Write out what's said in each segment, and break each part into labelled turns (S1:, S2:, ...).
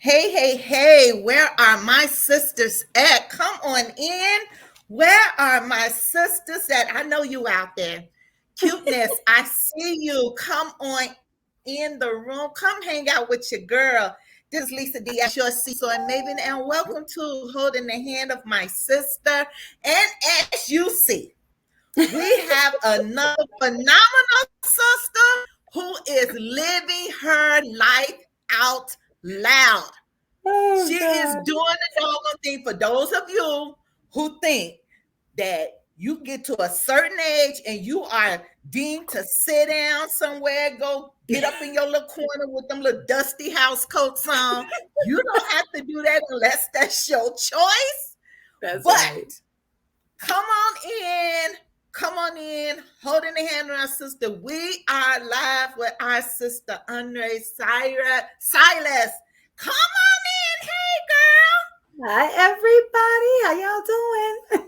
S1: Hey, hey, hey, where are my sisters at? Come on in. Where are my sisters at? I know you out there. Cuteness, I see you. Come on in the room. Come hang out with your girl. This is Lisa D. at your seesaw and Maven, and welcome to Holding the Hand of My Sister. And as you see, we have another phenomenal sister who is living her life out loud.
S2: Oh
S1: She is
S2: God.
S1: doing the doggone thing for those of you who think that you get to a certain age and you are deemed to sit down somewhere, go get up in your little corner with them little dusty house coats on. You don't have to do that unless that's your choice.
S2: That's
S1: But
S2: right.
S1: come on in. Come on in. Holding the hand of our sister. We are live with our sister Henri Silas. Come on in. Hey,
S2: Hi everybody. How y'all doing?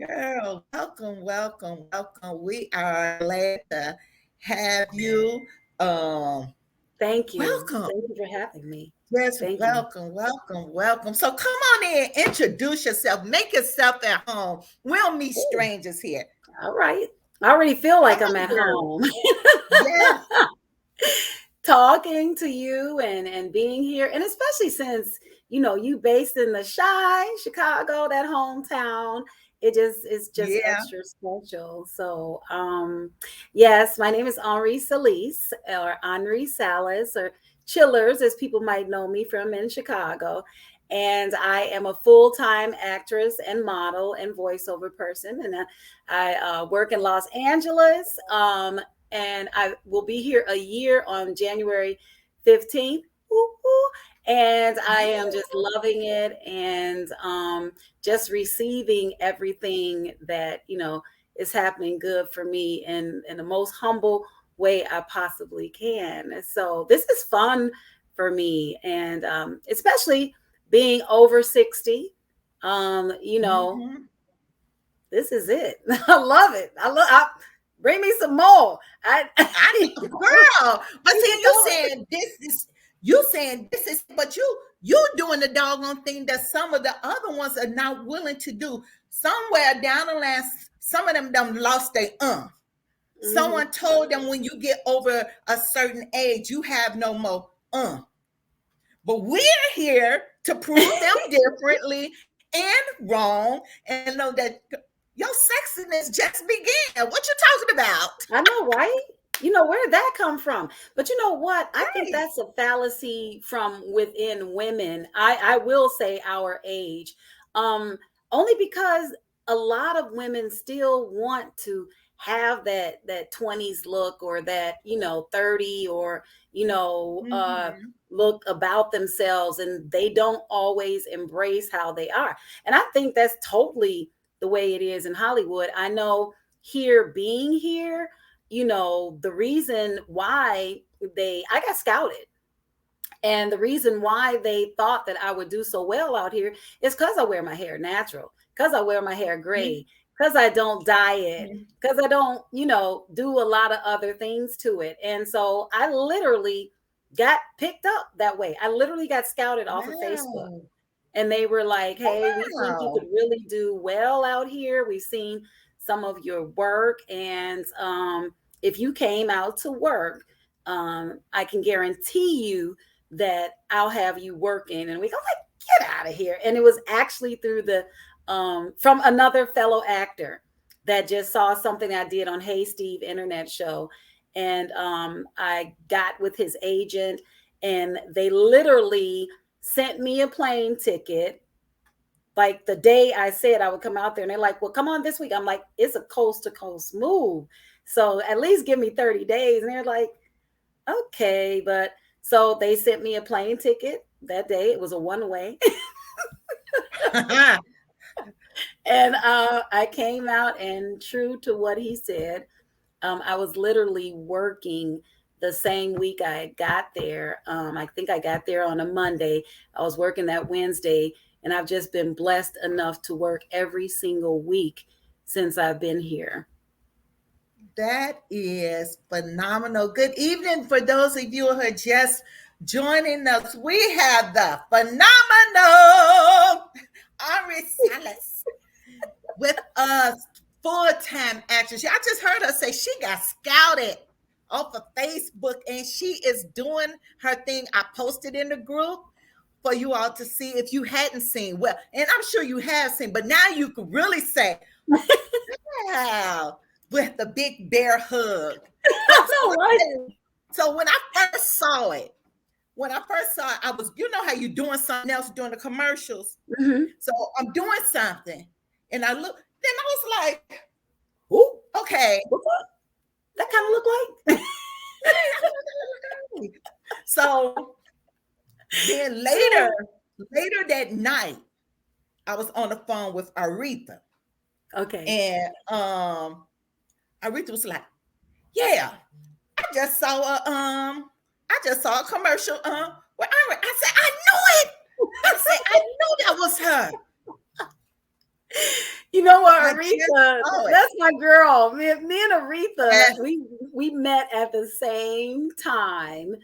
S1: girl. Welcome, welcome, welcome. We are glad to have you. Um,
S2: Thank you.
S1: welcome.
S2: Thank you for having me.
S1: Yes,
S2: Thank you.
S1: welcome, welcome, welcome. So come on in, introduce yourself, make yourself at home. We don't meet
S2: Ooh,
S1: strangers here.
S2: all right. I already feel like
S1: Come
S2: I'm
S1: on,
S2: at
S1: girl.
S2: home.
S1: Yes,
S2: Talking to you and being here. And especially since, you based in the shy Chicago, that hometown. It's just
S1: yeah.
S2: extra special. So yes, my name is Henri Sallis or Henri Sallis or Chillers, as people might know me from in Chicago. And I am a full-time actress and model and voiceover person. And I work in Los Angeles. And I will be here a year on January 15th. Woo, woo. And I am just loving it and just receiving everything that, is happening good for me in the most humble way I possibly can. And so this is fun for me. And especially being over 60, you know,
S1: Mhm.
S2: this is it. I love it. Bring me some more. I
S1: I
S2: keep
S1: know, girl. But see, you
S2: going.
S1: saying this is you saying this is, but you doing the doggone thing that some of the other ones are not willing to do. Somewhere down the line, some of them lost their
S2: Mhm.
S1: Someone told them when you get over a certain age, you have no more But we're here to prove them differently and wrong and know that your sexiness just began. What you talking about?
S2: I know, right? Where did that come from? But you know what? I think
S1: Right.
S2: that's a fallacy from within women. I will say our age. Um, Only because a lot of women still want to have that 20s look or that, 30 or, you know, uh
S1: Mm-hmm.
S2: look about themselves, and they don't always embrace how they are. And I think that's totally the way it is in Hollywood. I know here, being here, the reason why I got scouted, and the reason why they thought that I would do so well out here is because I wear my hair natural, because I wear my hair gray, because I don't dye it,
S1: Mm-hmm.
S2: because I don't, do a lot of other things to it. And so I literally got picked up that way. I literally got scouted off of Facebook,
S1: Wow.
S2: and they were like,
S1: Oh,
S2: "Hey, we think you
S1: wow.
S2: could really do well out here. We've seen some of your work, and if you came out to work, I can guarantee you that I'll have you working." And we go like, "Get out of here!" And it was actually through the from another fellow actor that just saw something I did on Hey Steve internet show, and I got with his agent, and they literally sent me a plane ticket like the day I said I would come out there. And they're like, "Well, come on this week." I'm like, "It's a coast to coast move. So at least give me 30 days." And they're like, "Okay." But so they sent me a plane ticket that day. It was a one way. And I came out, and true to what he said, I was literally working the same week I got there. I think I got there on a Monday. I was working that Wednesday, and I've just been blessed enough to work every single week since I've been here.
S1: That is phenomenal. Good evening for those of you who are just Joining us, we have the phenomenal Henri Sallis with us, full-time actress. Y'all just heard her say she got scouted off of Facebook and she is doing her thing. I posted in the group for you all to see if you hadn't seen. Well, and I'm sure you have seen, but now you can really say, wow, with the big bear hug.
S2: I know, right?
S1: So when I first saw it, I was, you know how you doing something else during the commercials.
S2: Mm-hmm.
S1: So I'm doing something, and I look. Then I was like, "Ooh, okay."
S2: What that kind of look
S1: like? So then later that night, I was on the phone with Aretha.
S2: Okay.
S1: And Aretha was like, "Yeah, I just saw a commercial. Where I said, I knew it. I said, I knew that was her.
S2: You know what, Aretha? That's my girl. Me and Aretha,
S1: yes.
S2: we met at the same time,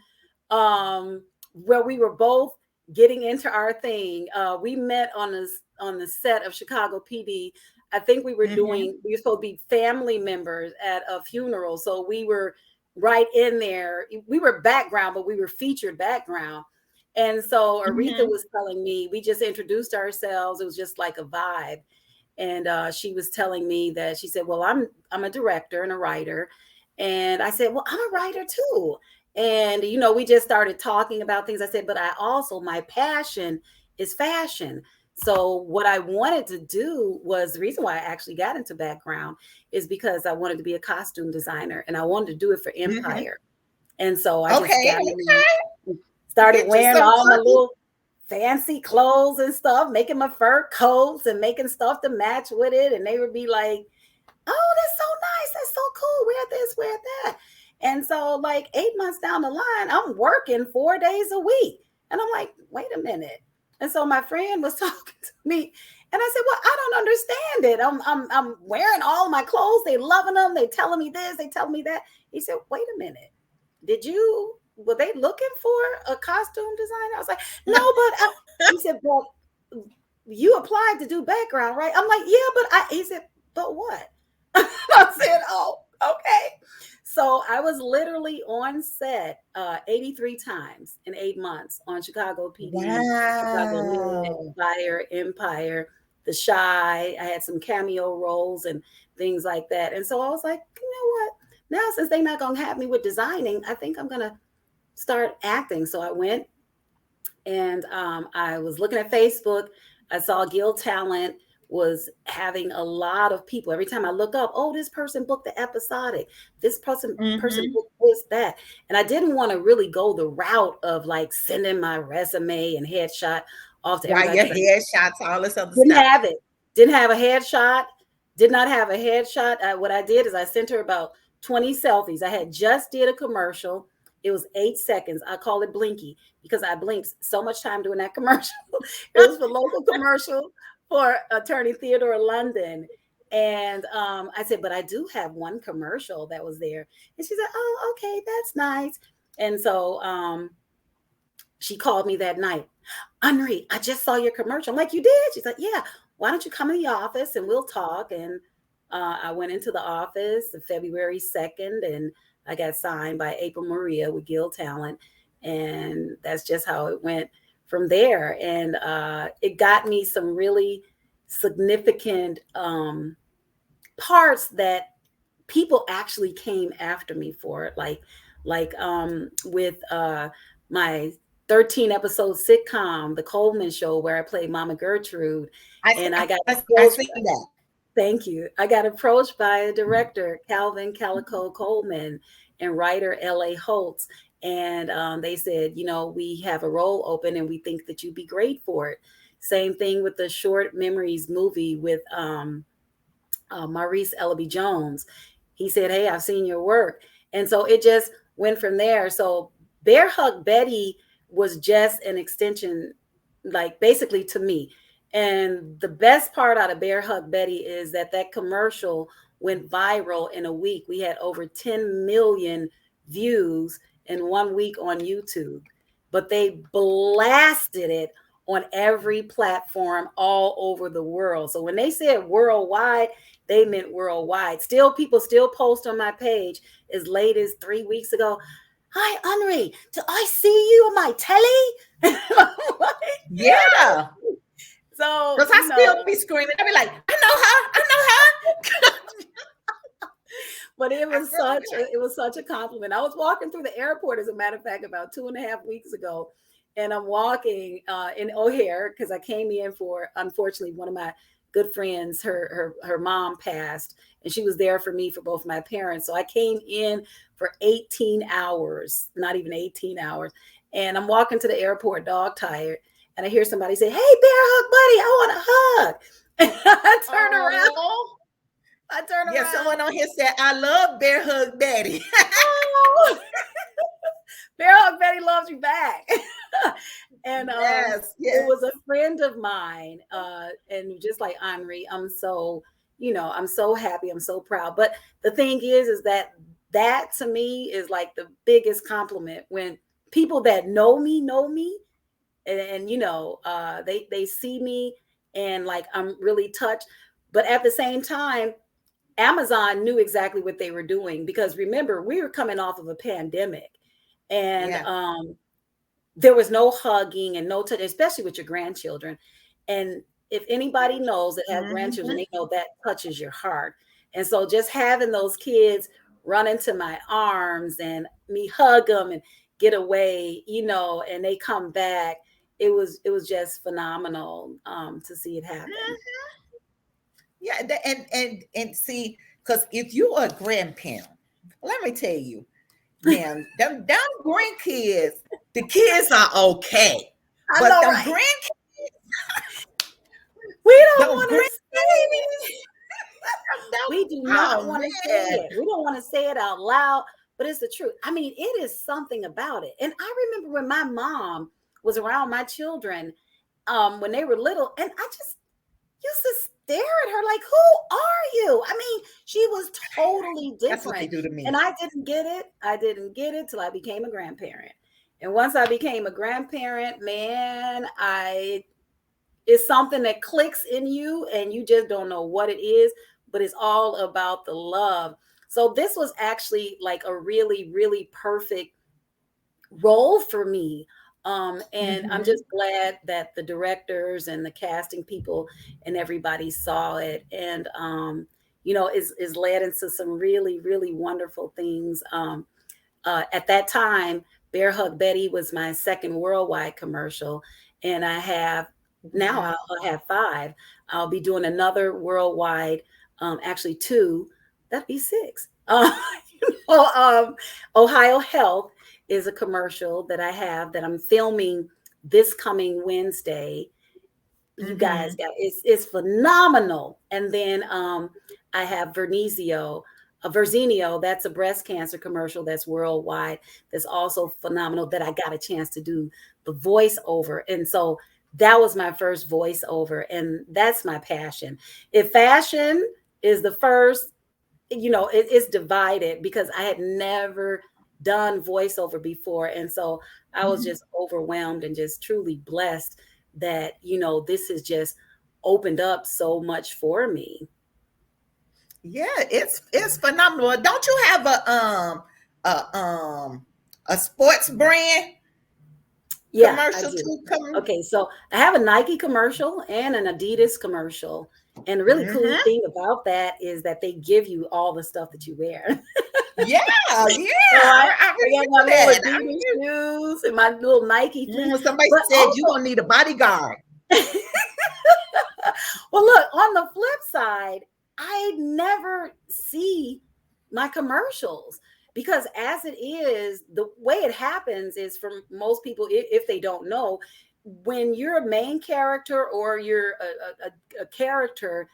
S2: where we were both getting into our thing. We met on the set of Chicago PD. I think we were we were supposed to be family members at a funeral, so we were right in there. We were background, but we were featured background. And so Aretha was telling me, we just introduced ourselves. It was just like a vibe. And she was telling me that, she said, well, I'm a director and a writer. And I said, well, I'm a writer too. And, you know, we just started talking about things. I said, but my passion is fashion. So what I wanted to do was, the reason why I actually got into background is because I wanted to be a costume designer and I wanted to do it for Empire. And so I started wearing all my little fancy clothes and stuff, making my fur coats and making stuff to match with it. And they would be like, oh, that's so nice. That's so cool. Wear this, wear that. And so like 8 months down the line, I'm working 4 days a week. And I'm like, wait a minute. And so my friend was talking to me and I said, well, I don't understand it. I'm wearing all my clothes. They loving them. They telling me this, they telling me that. He said, wait a minute. Were they looking for a costume designer? I was like, no, but he said, well, you applied to do background, right? I'm like, yeah, but he said, but what? I said, oh, okay. So I was literally on set 83 times in 8 months on Chicago PD, Chicago Midnight, Empire, The Shy. I had some cameo roles and things like that. And so I was like, you know what? Now, since they're not going to have me with designing, I think I'm going to start acting. So I went and I was looking at Facebook. I saw Guild Talent was having a lot of people. Every time I look up, oh, this person booked the episodic. This person booked this, that. And I didn't want to really go the route of like sending my resume and headshot off to everybody.
S1: Your headshots, all this other
S2: stuff.
S1: Have it.
S2: Didn't have a headshot. Did not have a headshot. What I did is I sent her about 20 selfies. I had just did a commercial. It was 8 seconds. I call it Blinky because I blinked so much time doing that commercial. It was a local commercial for attorney Theodore London. And I said, but I do have one commercial that was there. And she said, oh, okay, that's nice. And so she called me that night. Henri, I just saw your commercial. I'm like, you did? She's like, yeah. Why don't you come in the office and we'll talk? And I went into the office February 2nd and I got signed by April Maria with Guild Talent. And that's just how it went from there. And it got me some really significant parts that people actually came after me for it. Like with my 13 episode sitcom, The Coleman Show, where I played Mama Gertrude. I got that. Thank you. I got approached by a director, Calvin Calico Coleman, and writer L.A. Holtz. And they said, you know, we have a role open and we think that you'd be great for it. Same thing with the Short Memories movie with Maurice Ellaby Jones. He said, hey, I've seen your work. And so it just went from there. So Bear Hug Betty was just an extension, like basically to me. And the best part out of Bear Hug Betty is that commercial went viral in a week. We had over 10 million views in 1 week on YouTube. but they blasted it on every platform all over the world. So when they said worldwide, they meant worldwide. Still, people still post on my page as late as 3 weeks ago. Hi, Henri, do I see you on my telly? Like, yes.
S1: Yeah.
S2: So,
S1: Because I still be screaming. I be like, I know her. I know her.
S2: but it
S1: I
S2: was
S1: still
S2: such
S1: be
S2: a, it was such a compliment. I was walking through the airport, as a matter of fact, about 2.5 weeks ago, and I'm walking in O'Hare because I came in for, unfortunately, one of my good friends, her mom passed, and she was there for me for both my parents. So I came in for 18 hours, not even 18 hours, and I'm walking to the airport, dog tired, and I hear somebody say, "Hey, bear hug, buddy, I want a hug." And I turn around.
S1: oh.
S2: I turn
S1: Yeah,
S2: around.
S1: someone on here said, I love Bear Hug Daddy.
S2: Oh, Bear Hug Betty loves you back. And
S1: Yes,
S2: it was
S1: yes.
S2: a friend of mine. And just like Henri, I'm so, I'm so happy. I'm so proud. But the thing is that to me is like the biggest compliment when people that know me, and they see me, and like I'm really touched. But at the same time, Amazon knew exactly what they were doing, because remember, we were coming off of a pandemic, and
S1: Yeah.
S2: there was no hugging and no touch, especially with your grandchildren. And if anybody knows that have grandchildren,
S1: Mhm.
S2: they know that touches your heart. And so just having those kids run into my arms and me hug them and get away, and they come back, it was just phenomenal to see it happen.
S1: Yeah, and see, because if you are a grandparent, let me tell you, now them grandkids, the kids are okay,
S2: I
S1: but
S2: know,
S1: them
S2: right? We don't want to
S1: grandbabies,
S2: say We do
S1: them,
S2: not
S1: oh
S2: want to say
S1: man,
S2: it. We don't want to say it out loud, but it's the truth. I mean, it is something about it. And I remember when my mom was around my children when they were little, and I just used to stare at her like, "Who are you?" I mean, she was totally
S1: that's what they
S2: different.
S1: do to
S2: And
S1: me.
S2: I didn't get it. I didn't get it till I became a grandparent. And once I became a grandparent, man, I it's something that clicks in you and you just don't know what it is, but it's all about the love. So this was actually like a really, really perfect role for me. And I'm
S1: Hmm.
S2: just glad that the directors and the casting people and everybody saw it, and is led into some really, really wonderful things. At that time, Bear Hug Betty was my second worldwide commercial, and I have now
S1: Wow.
S2: I'll have five. I'll be doing another worldwide, actually two. That'd be six. Ohio Health is a commercial that I have that I'm filming this coming Wednesday. You guys
S1: Hmm.
S2: got it's phenomenal. And then I have Verzenio, that's a breast cancer commercial that's worldwide, that's also phenomenal, that I got a chance to do the voiceover. And so that was my first voiceover, and that's my passion. If fashion is the first, it's divided, because I had never done voiceover before. And so I was just overwhelmed and just truly blessed that, this has just opened up so much for me.
S1: Yeah, it's phenomenal. Don't you have a a sports brand
S2: Yeah, I
S1: commercial
S2: do.
S1: too coming?
S2: Okay, so I have a Nike commercial and an Adidas commercial. And the really cool
S1: Hmm.
S2: thing about that is that they give you all the stuff that you wear.
S1: Yeah, yeah.
S2: So
S1: I
S2: I got my
S1: remember
S2: little
S1: that.
S2: Adidas shoes and my little Nike fleece.
S1: Somebody
S2: But
S1: said you're
S2: also,
S1: gonna need a bodyguard.
S2: well, look, on the flip side, I never see my commercials, because as it is, the way it happens is, for most people, if they don't know, when you're a main character or you're a character,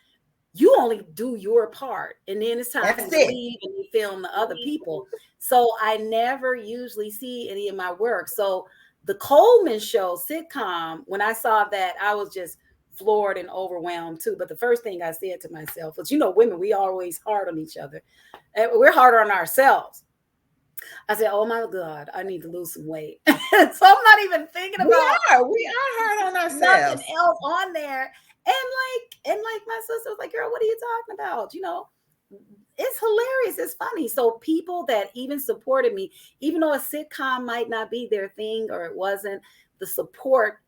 S2: you only do your part, and then it's time for you
S1: That's
S2: to
S1: it.
S2: leave and you film the other people. So I never usually see any of my work. So the Coleman Show sitcom, when I saw that, I was just floored and overwhelmed too. But the first thing I said to myself was, women, we always hard on each other, and we're harder on ourselves. I said, "Oh my God, I need to lose some weight." So I'm not even thinking about
S1: We are hard on
S2: nothing
S1: ourselves.
S2: else on there. And like my sister was like, girl, what are you talking about? It's hilarious. It's funny. So people that even supported me, even though a sitcom might not be their thing or it wasn't, the support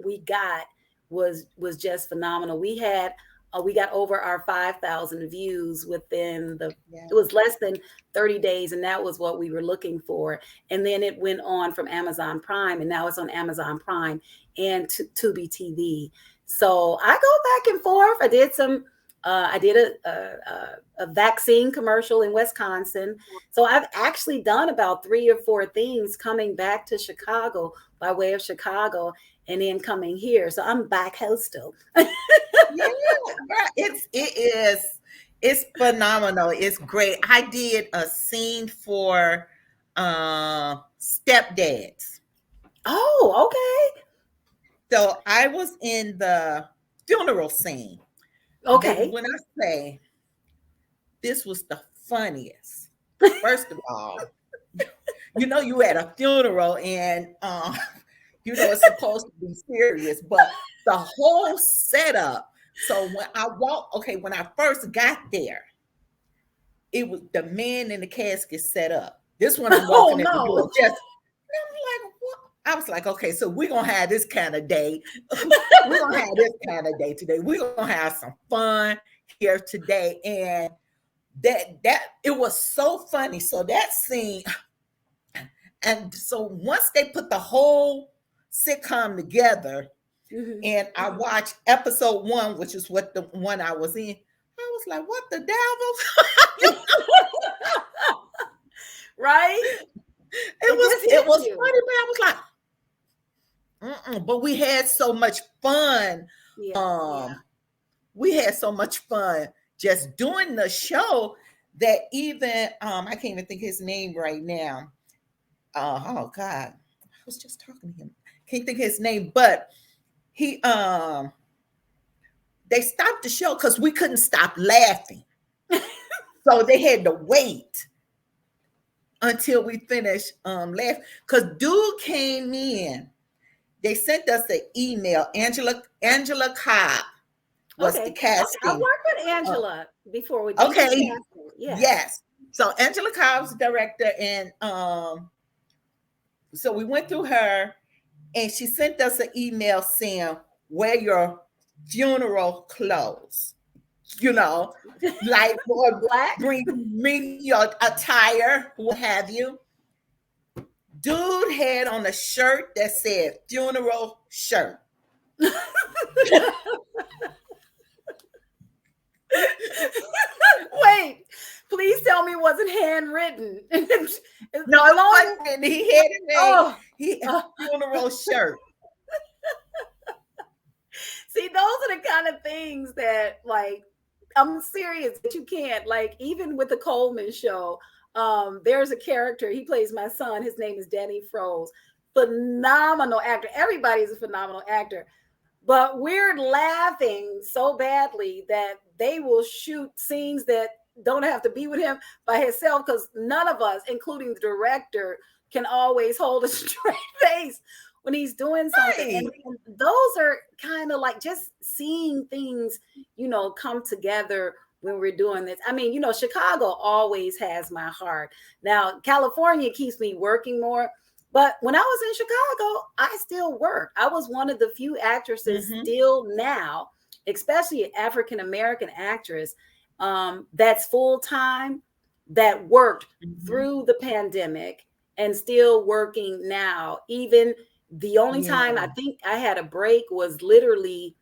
S2: we got was just phenomenal. We got over our 5,000 views within
S1: Yeah.
S2: it was less than 30 days, and that was what we were looking for. And then it went on from Amazon Prime, and now it's on Amazon Prime and Tubi TV. So I go back and forth. I did a vaccine commercial in Wisconsin. So I've actually done about 3 or 4 things coming back to Chicago by way of Chicago and then coming here. So I'm back hostel.
S1: Yeah, girl, it's phenomenal. It's great. I did a scene for stepdads.
S2: Oh, okay.
S1: So I was in the funeral scene. Baby,
S2: Okay.
S1: when I say this was the funniest, first of all, you at a funeral and it's supposed to be serious, but the whole setup. So when I first got there, it was the man in the casket set up. This one I'm
S2: Oh
S1: walking in the door,
S2: no.
S1: just I'm like, what? I was like, okay, so we're gonna have this kind of day. We're gonna have this kind of day today. We're gonna have some fun here today. And that it was so funny. So that scene, and so once they put the whole sitcom together,
S2: Mhm.
S1: and I watched episode 1, which is what the one I was in, I was like, what the devil?
S2: Right?
S1: it
S2: It
S1: was
S2: just
S1: it
S2: hits
S1: was
S2: you.
S1: funny, but I was like, but we had so much fun.
S2: Yeah, yeah.
S1: Um, we had so much fun just doing the show that even I can't even think his name right now. Oh God, I was just talking to him. Can't think of his name, but he they stopped the show because we couldn't stop laughing. So they had to wait until we finished laughing. Because dude came in. They sent us an email. Angela Cobb was the
S2: Okay. I
S1: casting.
S2: worked with
S1: Uh,
S2: Angela before. We did
S1: okay,
S2: casting. Yes.
S1: yes. So Angela Cobb's the director, and so we went through her, and she sent us an email saying, "Wear your funeral clothes." You know, like or
S2: Black.
S1: bring your attire, what have you. Dude had on a shirt that said funeral shirt.
S2: Wait, please tell me it wasn't handwritten.
S1: No,
S2: As
S1: it
S2: long
S1: wasn't. He had it made.
S2: oh,
S1: He
S2: uh,
S1: funeral shirt.
S2: see, those are the kind of things that, like, I'm serious that you can't, like, even with the Coleman show. There's a character, he plays my son. His name is Danny Froze. Phenomenal actor. Everybody's a phenomenal actor. But we're laughing so badly that they will shoot scenes that don't have to be with him by himself because none of us, including the director, can always hold a straight face when he's doing something.
S1: Right.
S2: And those are kind of like just seeing things, come together when we're doing this. I mean, Chicago always has my heart. Now, California keeps me working more. But when I was in Chicago, I still worked. I was one of the few actresses
S1: Mm-hmm.
S2: still now, especially an African American actress, that's full time, that worked
S1: Mm-hmm.
S2: through the pandemic and still working now. Even the only time
S1: Yeah.
S2: I think I had a break was literally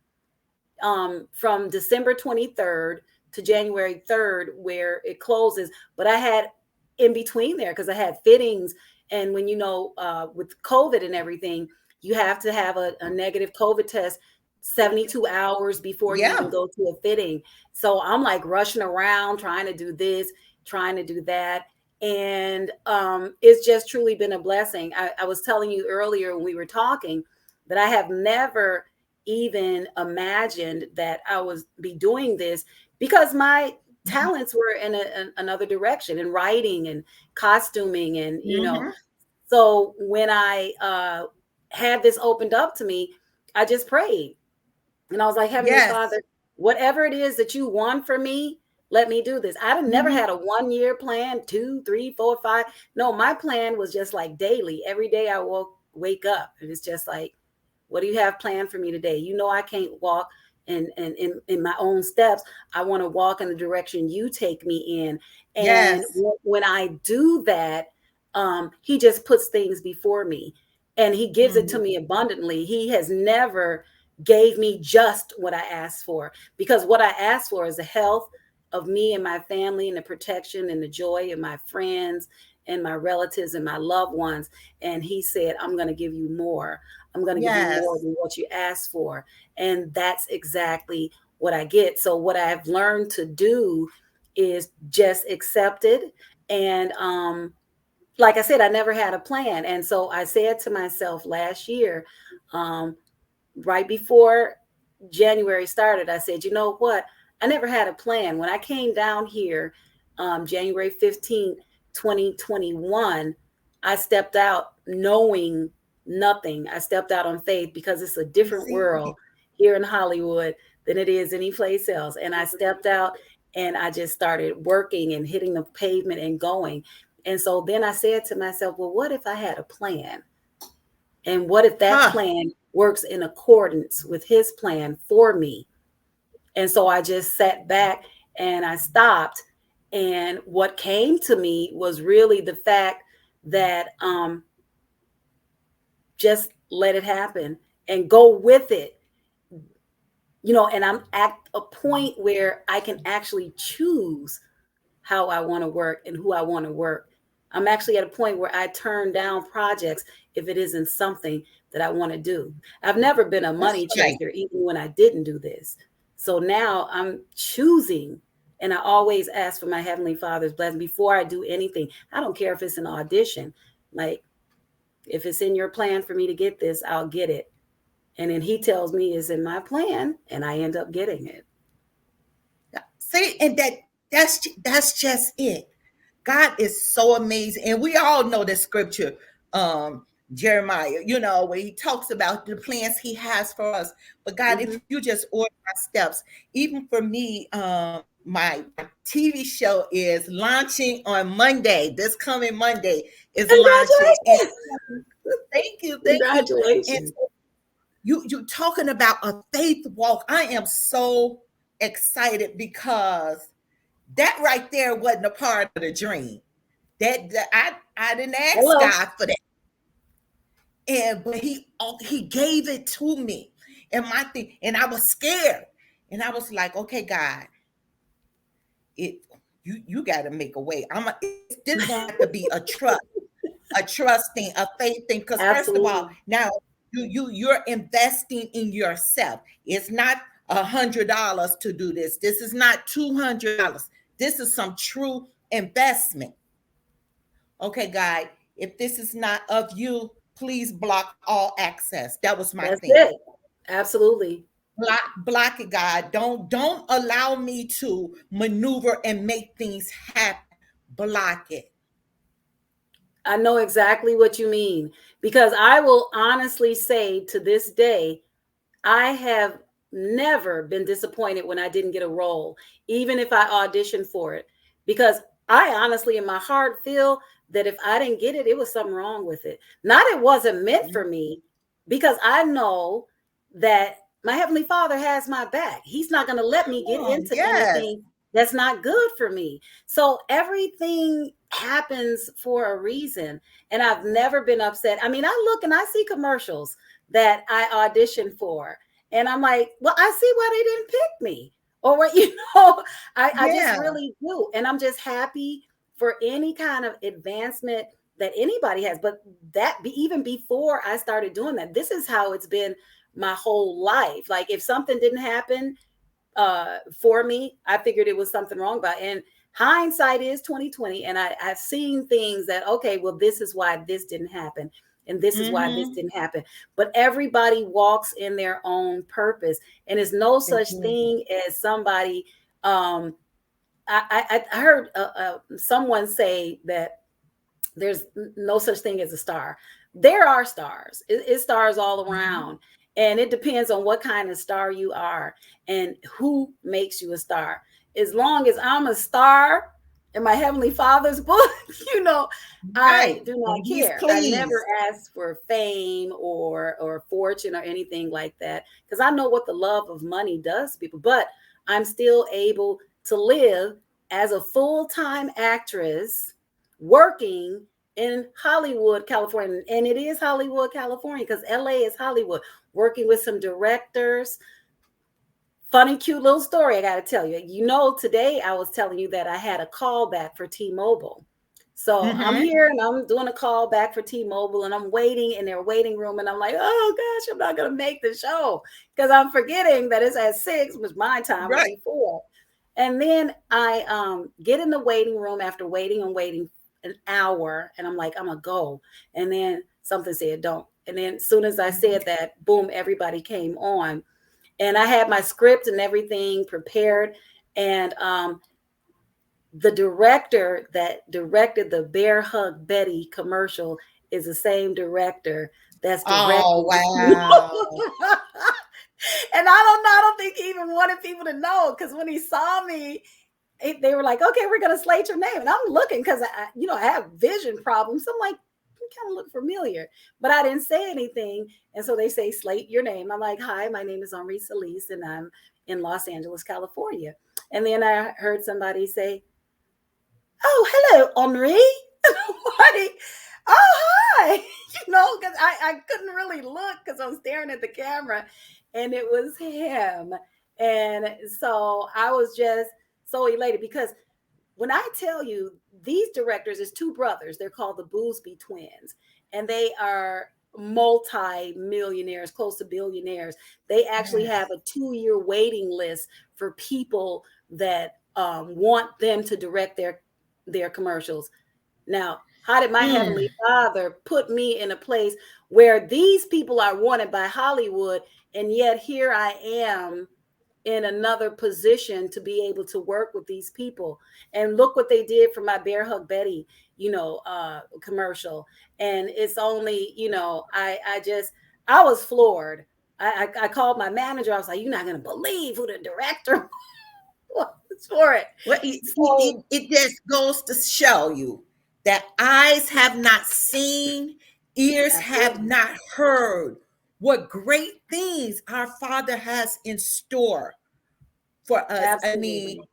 S2: from December 23rd to January 3rd, where it closes. But I had in between there because I had fittings. And when with COVID and everything, you have to have a negative COVID test 72 hours before you even
S1: Yeah.
S2: go to a fitting. So I'm like rushing around trying to do this, trying to do that. And it's just truly been a blessing. I was telling you earlier when we were talking that I have never even imagined that I was be doing this because my talents were in another direction, in writing and costuming and
S1: Mm-hmm.
S2: So when I had this opened up to me, I just prayed. And I was like, Heavenly
S1: Yes.
S2: Father, whatever it is that you want for me, let me do this. I've never
S1: Mhm.
S2: had a 1 year plan, two, three, four, five. No, my plan was just like daily. Every day I wake up. And it's just like, what do you have planned for me today? You know, I can't walk in my own steps. I want to walk in the direction you take me in. And
S1: Yes.
S2: when I do that, he just puts things before me and he gives it to
S1: Mhm.
S2: me abundantly. He has never gave me just what I asked for, because what I asked for is the health of me and my family and the protection and the joy of my friends and my relatives and my loved ones. And he said, I'm going to give you more. I'm going to give you more
S1: Yes.
S2: than what you asked for. And that's exactly what I get. So what I've learned to do is just accept it. And like I said, I never had a plan. And so I said to myself last year, um, right before January started, I said, you know what? I never had a plan. When I came down here, January 15th, 2021, I stepped out knowing nothing. I stepped out on faith because it's a different
S1: Receive
S2: world
S1: it.
S2: here in Hollywood than it is any place else. And I stepped out and I just started working and hitting the pavement and going. And so then I said to myself, well, what if I had a plan? And what if that
S1: Huh.
S2: plan works in accordance with his plan for me? And so I just sat back and I stopped. And what came to me was really the fact that just let it happen and go with it. And I'm at a point where I can actually choose how I want to work and who I want to work. I'm actually at a point where I turn down projects if it isn't something that I want to do. I've never been a
S1: That's
S2: money
S1: right.
S2: chaser, even when I didn't do this. So now I'm choosing, and I always ask for my Heavenly Father's blessing before I do anything. I don't care if it's an audition. Like, if it's in your plan for me to get this, I'll get it. And then He tells me it's in my plan, and I end up getting it.
S1: See, and that's just it. God is so amazing. And we all know the scripture, Jeremiah, where he talks about the plans he has for us. But God, if
S2: Mm-hmm.
S1: you just order my steps, even for me, my TV show is launching on Monday. This coming Monday is launching. And
S2: Congratulations!
S1: thank you, thank you. And
S2: Congratulations.
S1: so you talking about a faith walk. I am so excited because that right there wasn't a part of the dream. I didn't ask
S2: Hello.
S1: God for that, and but he gave it to me, and my thing, and I was scared, and I was like, okay, God, it you got to make a way. This gonna have to be a trust thing, a faith thing, because first of all,
S2: Absolutely.
S1: now you're investing in yourself. It's not $100 to do this. This is not $200. This is some true investment. Okay, guy, if this is not of you, please block all access. That was my
S2: That's
S1: thing.
S2: it. Absolutely.
S1: Block it, God. Don't allow me to maneuver and make things happen. Block it.
S2: I know exactly what you mean, because I will honestly say to this day, I have never been disappointed when I didn't get a role, even if I auditioned for it, because I honestly, in my heart, feel that if I didn't get it, it was something wrong with it. Not it wasn't meant for me, because I know that my Heavenly Father has my back. He's not going to let me get
S1: Oh,
S2: into
S1: yes.
S2: anything that's not good for me. So everything happens for a reason. And I've never been upset. I mean, I look and I see commercials that I auditioned for. And I'm like, well, I see why they didn't pick me. Or what, I just
S1: Yeah.
S2: really do. And I'm just happy for any kind of advancement that anybody has. But even before I started doing that, this is how it's been my whole life. Like, if something didn't happen for me, I figured it was something wrong about it. And hindsight is 2020. And I've seen things that, okay, well, this is why this didn't happen. And this is why this
S1: Mm-hmm.
S2: didn't happen. But everybody walks in their own purpose. And there's no such thing as somebody. I heard someone say that There's no such thing as a star. There are stars. It's stars all
S1: Mhm.
S2: around. And it depends on what kind of star you are and who makes you a star. As long as I'm a star in my Heavenly Father's book, you know, I
S1: Right.
S2: do not
S1: And he's
S2: care. I never
S1: pleased.
S2: asked for fame or fortune or anything like that because I know what the love of money does to people. But I'm still able to live as a full-time actress working in Hollywood, California. And it is Hollywood, California, because LA is Hollywood, working with some directors. Funny, cute little story I got to tell you. You know, today I was telling you that I had a call back for T-Mobile. So I'm
S1: Hmm.
S2: here and I'm doing a call back for T-Mobile and I'm waiting in their waiting room and I'm like, oh gosh, I'm not going to make the show because I'm forgetting that it's at 6, which my time would
S1: Right.
S2: be 4. And then I get in the waiting room after waiting and waiting an hour and I'm like, I'm going to go. And then something said, don't. And then as soon as I said that, boom, everybody came on and I had my script and everything prepared. And the director that directed the Bear Hug Betty commercial is the same director that's
S1: Oh,
S2: directing.
S1: wow.
S2: And I don't think he even wanted people to know because when he saw me, they were like, okay, we're gonna slate your name. And I'm looking because I have vision problems. So I'm like, you kind of look familiar. But I didn't say anything. And so they say, slate your name. I'm like, hi, my name is Henri Sallis, and I'm in Los Angeles, California. And then I heard somebody say, oh, hello, Henri. Like, oh, hi. Because I couldn't really look because I'm staring at the camera. And it was him. And so I was just so elated because when I tell you these directors is 2 brothers, they're called the Boosby twins, and they are multi-millionaires, close to billionaires. They actually have
S1: Yes.
S2: a 2-year waiting list for people that want them to direct their commercials. Now, how did my
S1: Mm.
S2: heavenly Father put me in a place where these people are wanted by Hollywood, and yet here I am in another position to be able to work with these people. And look what they did for my Bear Hug Betty, commercial. And it's only, I was floored. I called my manager. I was like, you're not gonna believe who the director was for it.
S1: Well,
S2: So
S1: it just goes to show you that eyes have not seen, ears have
S2: absolutely,
S1: not heard what great things our Father has in store for us. I mean,
S2: absolutely.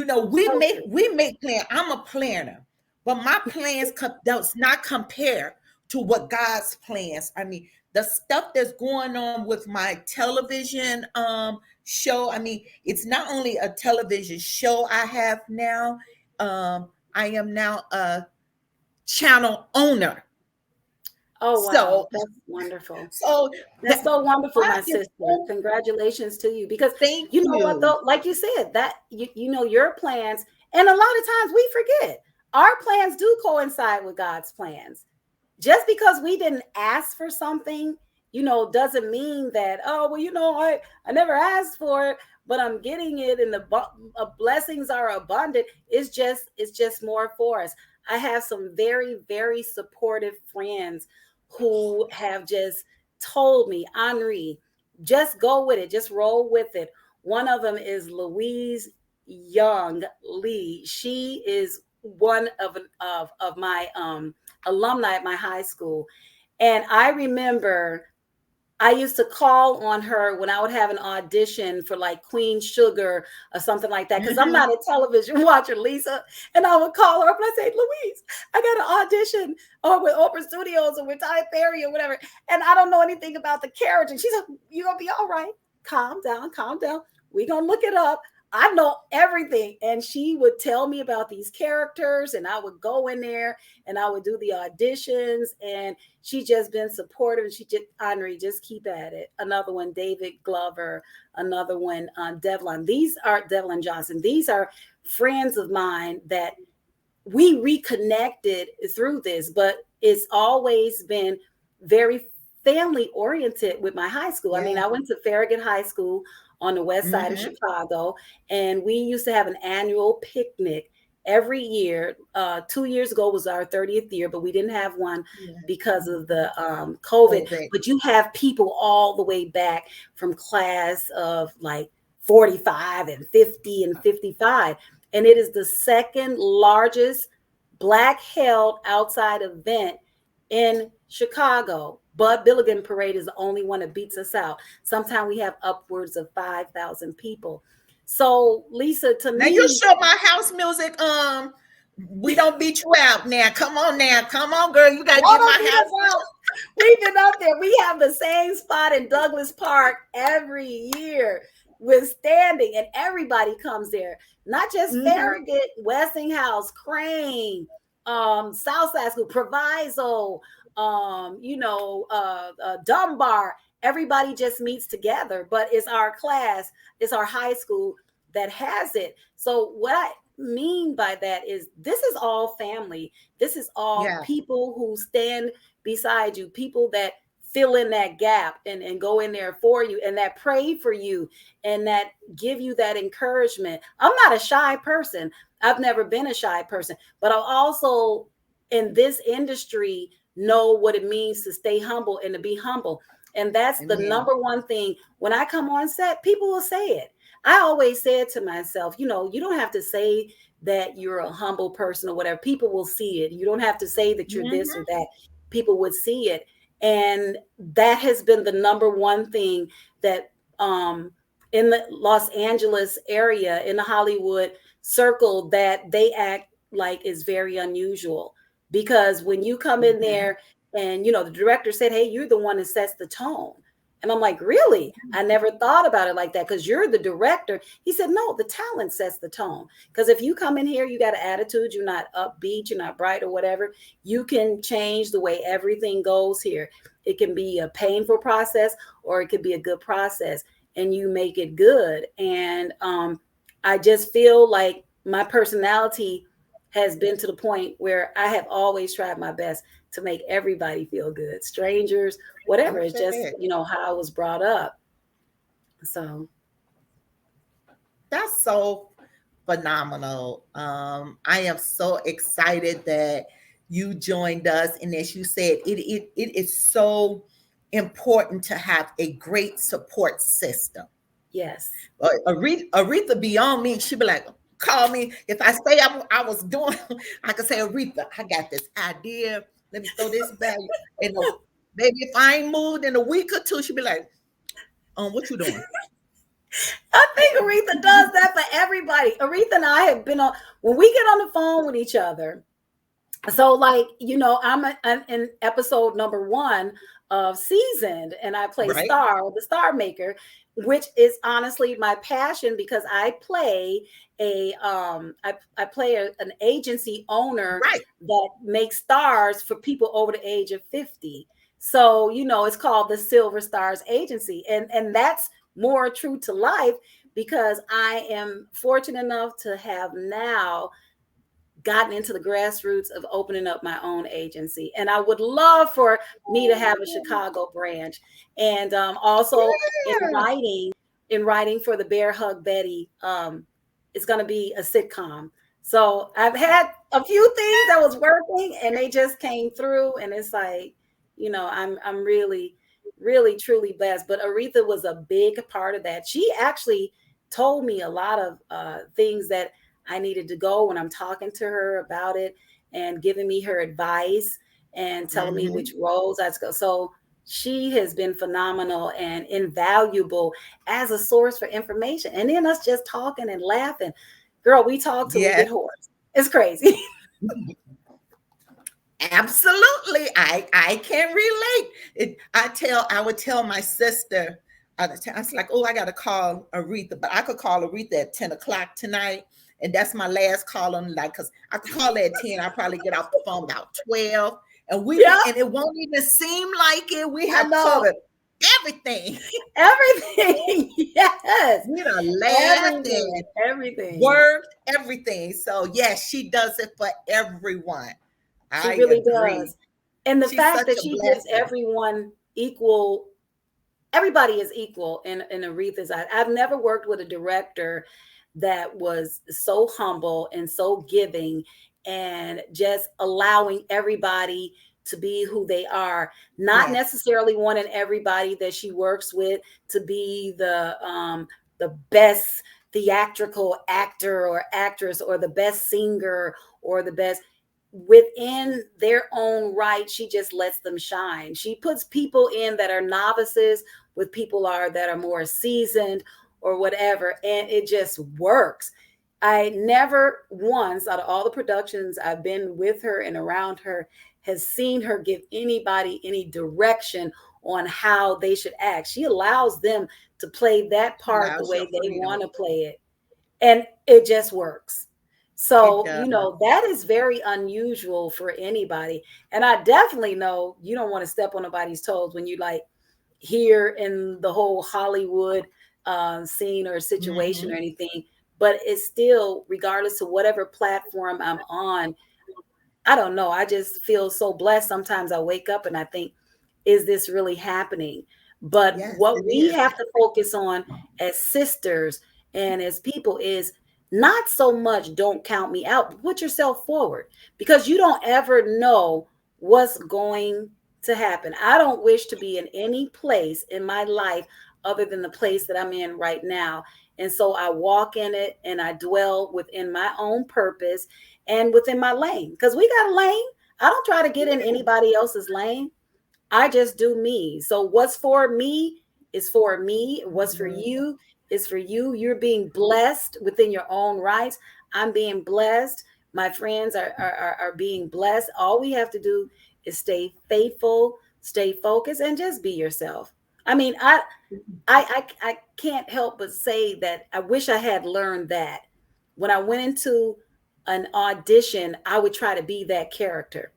S2: So true.
S1: we make plan. I'm a planner, but my plans does not compare to what God's plans. I mean, the stuff that's going on with my television show. I mean, it's not only a television show I have now. I am now a channel owner.
S2: Oh wow,
S1: So
S2: that's wonderful.
S1: so
S2: That's
S1: that
S2: so wonderful,
S1: God
S2: my
S1: is
S2: sister.
S1: so,
S2: Congratulations to you. Because
S1: thank
S2: you know what
S1: you.
S2: though, like you said, that your plans, and a lot of times we forget our plans do coincide with God's plans. Just because we didn't ask for something, doesn't mean that, oh, well, I never asked for it, but I'm getting it and the blessings are abundant. It's just more for us. I have some very, very supportive friends who have just told me, Henri, just go with it, just roll with it. One of them is Louise Young Lee. She is one of my alumni at my high school. And I remember I used to call on her when I would have an audition for like Queen Sugar or something like that. Cause I'm
S1: Mhm.
S2: not a television watcher, Lisa. And I would call her up and I say, Louise, I got an audition with Oprah Studios or with Ty Perry or whatever. And I don't know anything about the carriage. And she's like, you're gonna be all right. Calm down, calm down. We're gonna look it up. I know everything. And she would tell me about these characters, and I would go in there and I would do the auditions. And she just been supportive. She just, Henri, just keep at it. Another one, David Glover. Another one, Devlin. These are Devlin Johnson. These are friends of mine that we reconnected through this, but it's always been very family oriented with my high school. I mean,
S1: Yeah.
S2: I went to Farragut High School on the west side of
S1: Mhm.
S2: Chicago, and we used to have an annual picnic every year. 2 years ago was our 30th year, but we didn't have one
S1: Yeah.
S2: because of the COVID.
S1: COVID.
S2: But you have people all the way back from class of like 45 and 50 and 55. And it is the second largest Black held outside event in Chicago. Bud Billigan Parade is the only one that beats us out. Sometimes we have upwards of 5,000 people. So, Lisa, to
S1: Now you
S2: me,
S1: show my house music. We don't beat you out now. Come on now. Come on, girl. You gotta
S2: y'all
S1: get
S2: don't
S1: my
S2: beat
S1: house.
S2: us out. We've been up there. We have the same spot in Douglas Park every year with standing, and everybody comes there. Not just
S1: Mm-hmm.
S2: Farragut, Westinghouse, Crane, Southside School, Proviso, Dunbar. Everybody just meets together, but it's our class, it's our high school that has it. So what I mean by that is this is all family. This is all
S1: Yeah.
S2: people who stand beside you, people that fill in that gap and go in there for you and that pray for you and that give you that encouragement. I'm not a shy person. I've never been a shy person, but I also in this industry know what it means to stay humble and to be humble. And that's the
S1: Amen.
S2: number one thing. When I come on set, people will say it. I always said to myself, you don't have to say that you're a humble person or whatever. People will see it. You don't have to say that you're this or
S1: Mm-hmm.
S2: that. People would see it. And that has been the number one thing that in the Los Angeles area, in the Hollywood circle, that they act like is very unusual. Because when you come in
S1: Mm-hmm.
S2: there and, the director said, hey, you're the one that sets the tone. And I'm like, really? I never thought about it like that because you're the director. He said, no, the talent sets the tone. Because if you come in here, you got an attitude, you're not upbeat, you're not bright or whatever, you can change the way everything goes here. It can be a painful process or it could be a good process and you make it good. And I just feel like my personality has been to the point where I have always tried my best to make everybody feel good, strangers, whatever. It's just,
S1: Perfect.
S2: how I was brought up. So,
S1: That's so phenomenal. I am so excited that you joined us. And as you said, it is so important to have a great support system.
S2: yes.
S1: Aretha beyond me, she be like, call me. If I say I was doing, I could say, Aretha, I got this idea. Let me throw this back. And maybe if I ain't moved in a week or two, she'd be like, what you doing?
S2: I think Aretha does that for everybody. Aretha and I have been on, when we get on the phone with each other. So, like, I'm in episode number 1 of Seasoned, and I play
S1: Right?
S2: Star, the Star Maker, which is honestly my passion because I play I play an agency owner
S1: Right.
S2: that makes stars for people over the age of 50. So, it's called the Silver Stars Agency, and that's more true to life because I am fortunate enough to have now gotten into the grassroots of opening up my own agency. And I would love for me to have a Chicago branch. And also
S1: Yeah.
S2: in writing for the Bear Hug Betty, it's going to be a sitcom. So I've had a few things that was working and they just came through. And it's like, I'm really, really, truly blessed. But Aretha was a big part of that. She actually told me a lot of things that I needed to go when I'm talking to her about it and giving me her advice and telling me
S1: Mm-hmm.
S2: which roles I should go. So she has been phenomenal and invaluable as a source for information. And then us just talking and laughing. Girl, we talk till we
S1: Yes.
S2: get hoarse. It's crazy.
S1: Absolutely. I can relate. I would tell my sister, I was like, oh, I got to call Aretha, but I could call Aretha at 10 o'clock tonight. And that's my last call on the night because I could call her at 10. I'll probably get off the phone about 12.
S2: Yeah,
S1: And it won't even seem like it. We
S2: I
S1: have
S2: know.
S1: covered everything.
S2: Everything. Yes.
S1: We done laughed
S2: Everything.
S1: and
S2: Everything.
S1: worked, everything. So yes, she does it for everyone.
S2: She
S1: I
S2: really
S1: agree.
S2: does. And the
S1: She's
S2: fact
S1: such
S2: that
S1: a
S2: she gives
S1: blessing.
S2: everyone everybody is equal in Aretha's eyes. I've never worked with a director that was so humble and so giving, and just allowing everybody to be who they are, not
S1: Yes.
S2: necessarily wanting everybody that she works with to be the best theatrical actor or actress or the best singer or the best. Within their own right, she just lets them shine. She puts people in that are novices with people are that are more seasoned or whatever, and it just works. I never once, out of all the productions I've been with her and around her, has seen her give anybody any direction on how they should act. She allows them to play that part the
S1: Allows
S2: way
S1: your
S2: they
S1: freedom.
S2: want to play it, and it just works.
S1: It
S2: So,
S1: does.
S2: that is very unusual for anybody. And I definitely know you don't want to step on nobody's toes when you like here in the whole Hollywood scene or situation or
S1: Mhm.
S2: anything. But it's still, regardless of whatever platform I'm on, I don't know. I just feel so blessed. Sometimes I wake up and I think, is this really happening? But
S1: Yes,
S2: what
S1: it
S2: we
S1: is.
S2: have to focus on as sisters and as people is not so much don't count me out, but put yourself forward, because you don't ever know what's going to happen. I don't wish to be in any place in my life other than the place that I'm in right now. And so I walk in it and I dwell within my own purpose and within my lane, because we got a lane. I don't try to get in anybody else's lane. I just do me. So what's for me is for me. What's for
S1: Mhm.
S2: you is for you. You're being blessed within your own rights. I'm being blessed. My friends are being blessed. All we have to do is stay faithful, stay focused, and just be yourself. I mean, I can't help but say that I wish I had learned that when I went into an audition. I would try to be that character.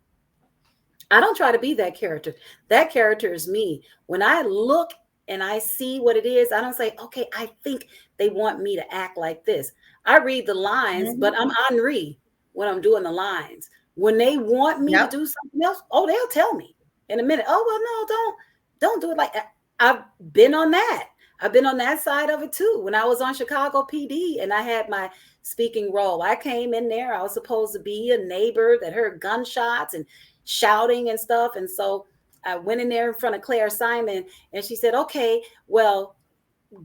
S2: I don't try to be that character. That character is me. When I look and I see what it is, I don't say, okay, I think they want me to act like this. I read the lines, but
S1: Mhm.
S2: I'm Henri when I'm doing the lines. When they want me to
S1: Yep.
S2: do something else, oh, they'll tell me in a minute. Oh, well, no, don't do it like that. I've been on that. I've been on that side of it too. When I was on Chicago PD and I had my speaking role, I came in there. I was supposed to be a neighbor that heard gunshots and shouting and stuff. And so I went in there in front of Claire Simon and she said, okay, well,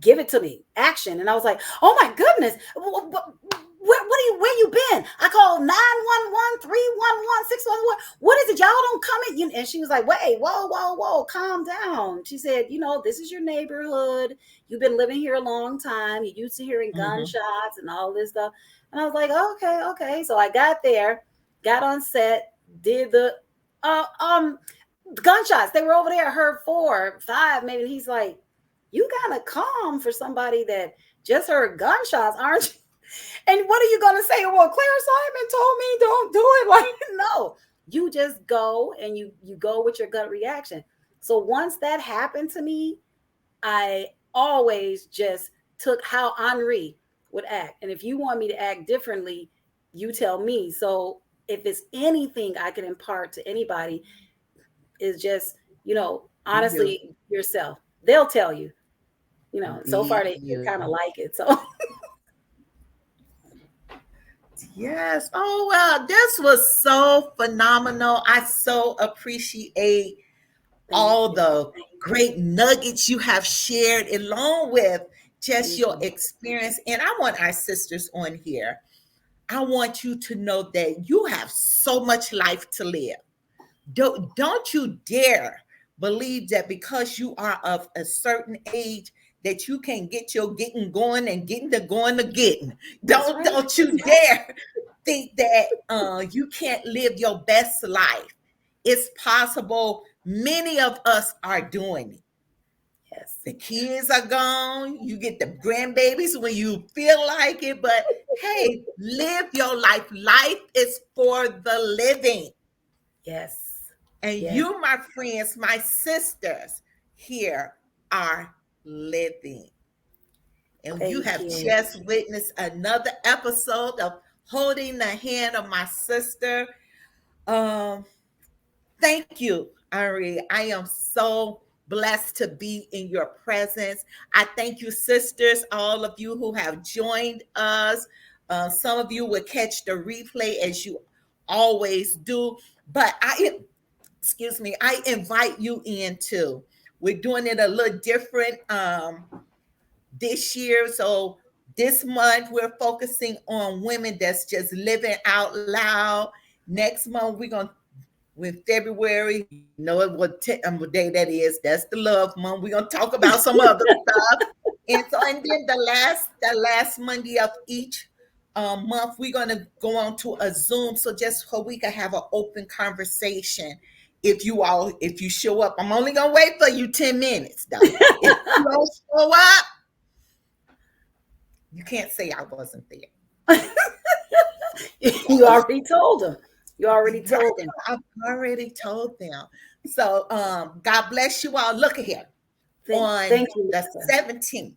S2: give it to me, action. And I was like, oh my goodness, where you been? I called 911, 311, 611. What is it? Y'all don't come in. And she was like, wait, whoa, calm down. She said, this is your neighborhood. You've been living here a long time. You're used to hearing
S1: Mhm.
S2: gunshots and all this stuff. And I was like, okay. So I got there, got on set, did uh, um, gunshots. They were over there. I heard 4, 5, maybe. He's like, you kind of calm for somebody that just heard gunshots, aren't you? And what are you gonna say? Well, Claire Simon told me don't do it. Like, no, you just go and you go with your gut reaction. So once that happened to me, I always just took how Henri would act. And if you want me to act differently, you tell me. So if it's anything I can impart to anybody, is just,
S1: Be you.
S2: honestly yourself. They'll tell you. So far
S1: Be
S2: they
S1: you.
S2: kind of like it. So
S1: Yes. Oh, well, this was so phenomenal. I so appreciate
S2: thank
S1: all
S2: you.
S1: the great nuggets you have shared, along with just
S2: Thank
S1: your
S2: you.
S1: experience. And I want our sisters on here. I want you to know that you have so much life to live. Don't you dare believe that because you are of a certain age that you can get your getting going and getting the going to getting.
S2: That's
S1: Don't
S2: right.
S1: don't you dare think that you can't live your best life. It's possible. Many of us are doing it.
S2: Yes.
S1: The kids are gone. You get the grandbabies when you feel like it. But hey, live your life. Life is for the living.
S2: Yes.
S1: And
S2: Yes.
S1: you, my friends, my sisters here are living. And you
S2: Thank
S1: have
S2: you.
S1: just witnessed another episode of Holding the Hand of My Sister. Um, Thank you, Ari. I am so blessed to be in your presence. I thank you, sisters, all of you who have joined us. Some of you will catch the replay as you always do. But excuse me, I invite you in too. We're doing it a little different this year. So this month we're focusing on women that's just living out loud. Next month we're gonna with February, you know what day that is. That's the love month. We're gonna talk about some other stuff. And then the last Monday of each month, we're gonna go on to a Zoom, so just so we can have an open conversation. If you show up, I'm only gonna wait for you 10 minutes though. If you don't show up, you can't say I wasn't there.
S2: You already told them. You already
S1: Right,
S2: told them.
S1: I've already told them. So God bless you all. Look at here. On
S2: Thank you,
S1: the
S2: Lisa.
S1: 17th,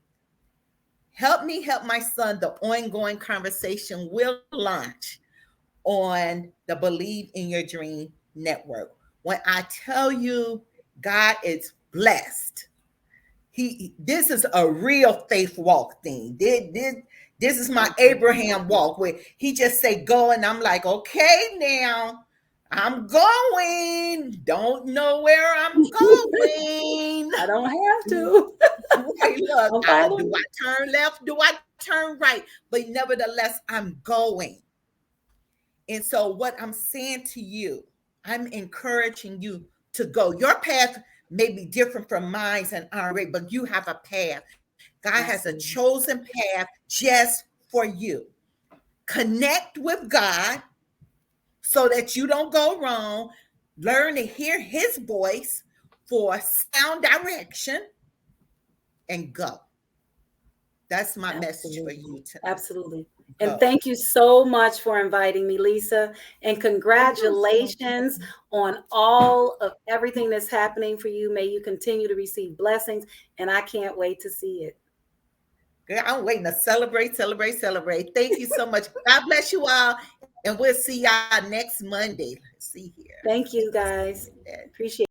S1: help me help my son. The ongoing conversation will launch on the Believe in Your Dream network. When I tell you God is blessed, this is a real faith walk thing. This is my Abraham walk where he just say go, and I'm like, okay, now I'm going. Don't know where I'm going.
S2: I don't have to.
S1: Hey, look,
S2: I'm following
S1: do
S2: you.
S1: I turn left? Do I turn right? But nevertheless, I'm going. And so, what I'm saying to you, I'm encouraging you to go. Your path may be different from mine and Henri, but you have a path. God has a
S2: Absolutely.
S1: chosen path just for you. Connect with God so that you don't go wrong. Learn to hear his voice for sound direction and go. That's my message for
S2: Absolutely.
S1: you tonight.
S2: Absolutely. And
S1: Go.
S2: thank you so much for inviting me, Lisa. And
S1: Oh, you're so
S2: congratulations
S1: welcome.
S2: on all of everything that's happening for you. May you continue to receive blessings. And I can't wait to see it.
S1: Girl, I'm waiting to celebrate, celebrate, celebrate. Thank you so much. God bless you all. And we'll see y'all next Monday. Let's see here.
S2: Thank you,
S1: Let's
S2: guys.
S1: see.
S2: Appreciate it.